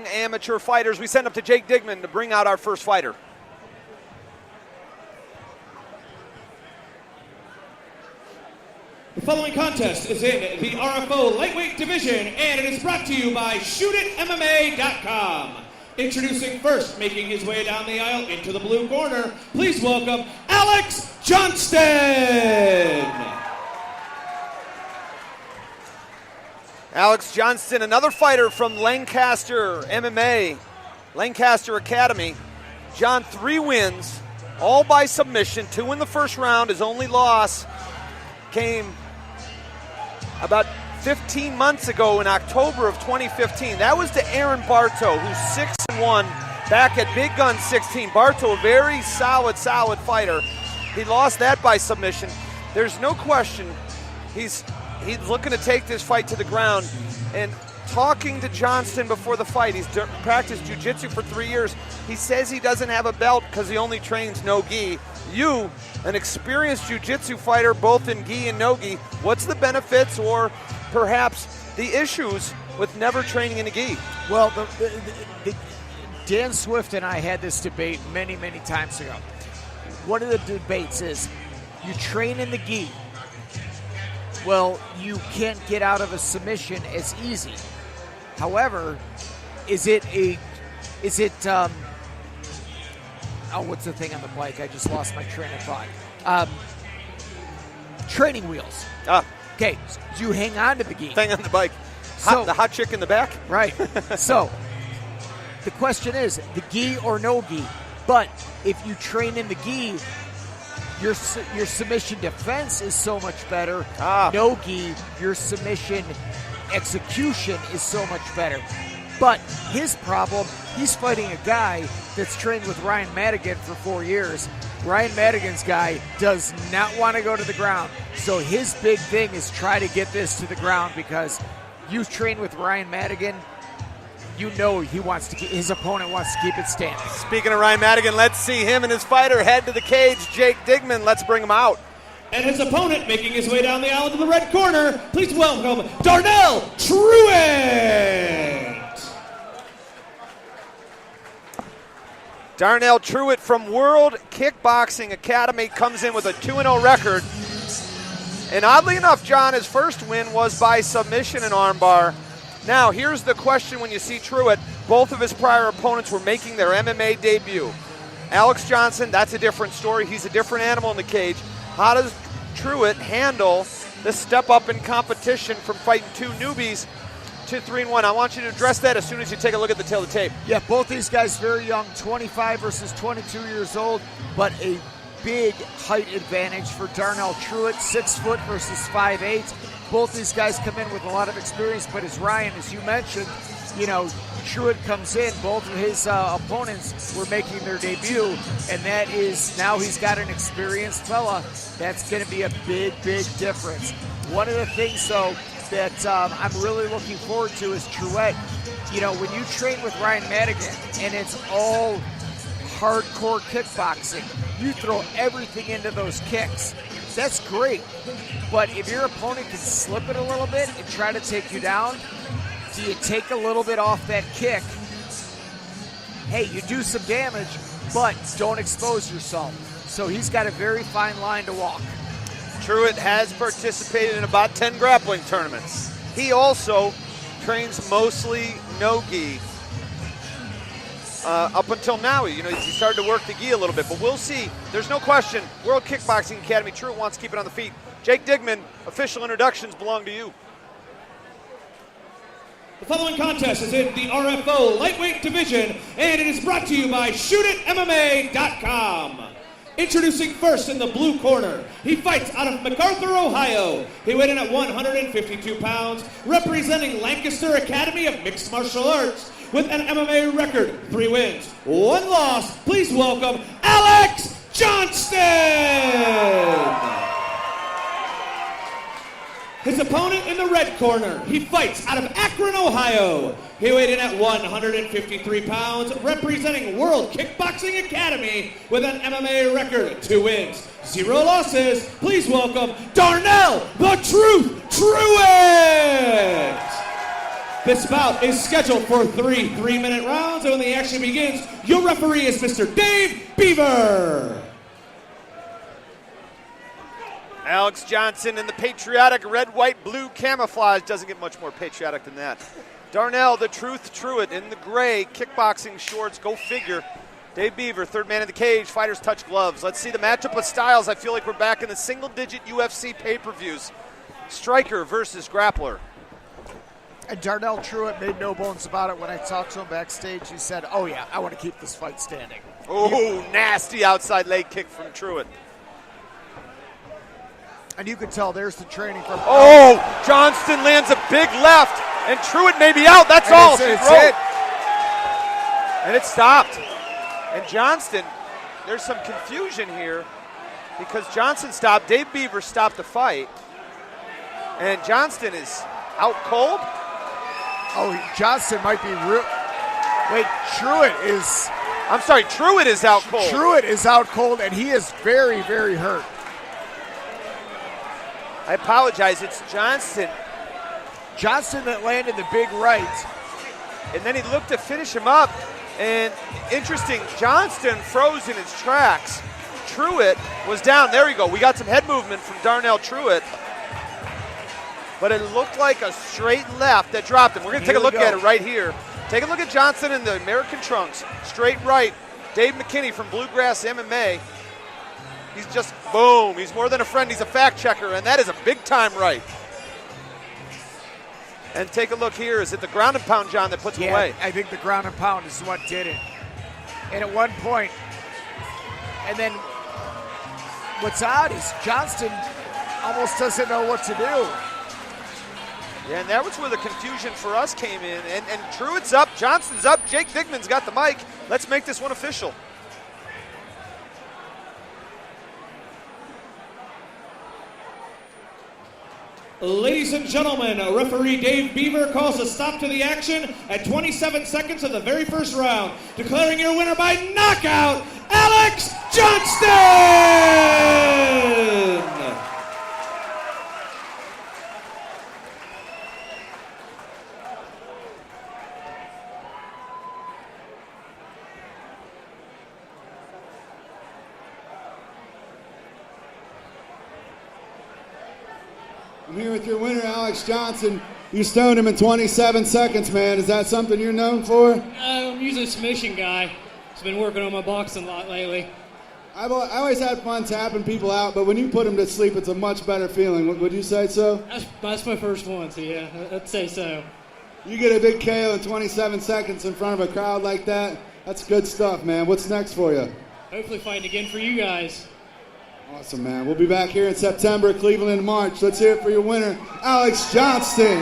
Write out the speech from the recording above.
Amateur fighters, we send up to Jake Digman to bring out our first fighter. The following contest is in the RFO lightweight division, and it is brought to you by ShootItMMA.com. Introducing first, making his way down the aisle into the blue corner, please welcome Alex Johnston. Alex Johnston, another fighter from Lancaster MMA, Lancaster Academy. John, 3 wins, all by submission, 2 in the first round. His only loss came about 15 months ago in October of 2015. That was to Aaron Bartow, who's 6-1 back at Big Gun 16. Bartow, a very solid fighter. He lost that by submission. There's no question he's looking to take this fight to the ground. And talking to Johnston before the fight, he's practiced jiu-jitsu for 3 years. He says he doesn't have a belt because he only trains no-gi. You, an experienced jiu-jitsu fighter, both in gi and no-gi, what's the benefits or perhaps the issues with never training in a gi? Well, Dan Swift and I had this debate many times ago. One of the debates is, you train in the gi, well, you can't get out of a submission as easy. However, what's the thing on the bike? I just lost my train of thought. Training wheels. Okay, so you hang on to the gi. Hang on the bike. The hot chick in the back? Right. So, the question is, the gi or no gi? But if you train in the gi, your submission defense is so much better. No gi, your submission execution is so much better. But his problem, he's fighting a guy that's trained with Ryan Madigan for 4 years. Ryan Madigan's guy does not want to go to the ground. So his big thing is try to get this to the ground, because you train with Ryan Madigan, you know his opponent wants to keep it standing. Speaking of Ryan Madigan, let's see him and his fighter head to the cage, Jake Digman. Let's bring him out. And his opponent making his way down the aisle to the red corner, please welcome Darnell Truett. Darnell Truett from World Kickboxing Academy comes in with a 2-0 record. And oddly enough, John, his first win was by submission and armbar. Now, here's the question when you see Truett. Both of his prior opponents were making their MMA debut. Alex Johnston, that's a different story. He's a different animal in the cage. How does Truett handle the step up in competition from fighting 2 newbies to 3-1? I want you to address that as soon as you take a look at the tail of the tape. Yeah, both these guys very young, 25 versus 22 years old, but a big height advantage for Darnell Truett, 6 foot versus 5'8". Both these guys come in with a lot of experience, but as Ryan, as you mentioned, Truett comes in, both of his opponents were making their debut, and that is, now he's got an experienced fella. That's going to be a big difference. One of the things, though, that I'm really looking forward to is Truett. When you train with Ryan Madigan, and it's all hardcore kickboxing, you throw everything into those kicks. That's great. But if your opponent can slip it a little bit and try to take you down, do you take a little bit off that kick? Hey, you do some damage, but don't expose yourself. So he's got a very fine line to walk. Truett has participated in about 10 grappling tournaments. He also trains mostly no-gi. Up until now, he started to work the gi a little bit, but we'll see. There's no question, World Kickboxing Academy, Truett wants to keep it on the feet. Jake Digman, official introductions belong to you. The following contest is in the RFO lightweight division, and it is brought to you by ShootItMMA.com. Introducing first in the blue corner, he fights out of MacArthur, Ohio. He weighed in at 152 pounds, representing Lancaster Academy of Mixed Martial Arts, with an MMA record, 3 wins, 1 loss. Please welcome Alex Johnston. His opponent in the red corner, he fights out of Akron, Ohio. He weighed in at 153 pounds, representing World Kickboxing Academy with an MMA record, 2 wins, 0 losses. Please welcome Darnell the Truth Truett. This bout is scheduled for 3 3-minute rounds, and when the action begins, your referee is Mr. Dave Beaver. Alex Johnson in the patriotic red, white, blue camouflage. Doesn't get much more patriotic than that. Darnell, the Truth Truett in the gray kickboxing shorts. Go figure. Dave Beaver, third man in the cage. Fighters touch gloves. Let's see the matchup of styles. I feel like we're back in the single-digit UFC pay-per-views. Striker versus grappler. And Darnell Truett made no bones about it when I talked to him backstage. He said, oh yeah, I want to keep this fight standing. Oh, nasty outside leg kick from Truett. And you can tell there's the training from... Oh, Johnston lands a big left, and Truett may be out. That's all. It's it. And it stopped. And Johnston, there's some confusion here because Johnson stopped. Dave Beaver stopped the fight. And Johnston is out cold. Oh, Johnston might be real. Wait, Truett is... I'm sorry, Truett is out cold. Truett is out cold, and he is very, very hurt. I apologize, it's Johnston. Johnston that landed the big right. And then he looked to finish him up. And interesting, Johnston froze in his tracks. Truett was down. There we go. We got some head movement from Darnell Truett. But it looked like a straight left that dropped him. We're going to take a look at it right here. Take a look at Johnson in the American trunks. Straight right. Dave McKinney from Bluegrass MMA. He's just, boom. He's more than a friend. He's a fact checker, and that is a big-time right. And take a look here. Is it the ground and pound, John, that puts him away? I think the ground and pound is what did it. And at one point, and then what's odd is Johnston almost doesn't know what to do. Yeah, and that was where the confusion for us came in. And Truett's up, Johnston's up, Jake Digman's got the mic. Let's make this one official. Ladies and gentlemen, referee Dave Beaver calls a stop to the action at 27 seconds of the very first round, declaring your winner by knockout, Alex Johnston! I'm here with your winner, Alex Johnson. You stoned him in 27 seconds, man. Is that something you're known for? I'm usually a submission guy. Just been working on my boxing a lot lately. I always had fun tapping people out, but when you put them to sleep, it's a much better feeling. Would you say so? That's my first one, so yeah, I'd say so. You get a big KO in 27 seconds in front of a crowd like that, that's good stuff, man. What's next for you? Hopefully fighting again for you guys. Awesome, man. We'll be back here in September, Cleveland in March. Let's hear it for your winner, Alex Johnston.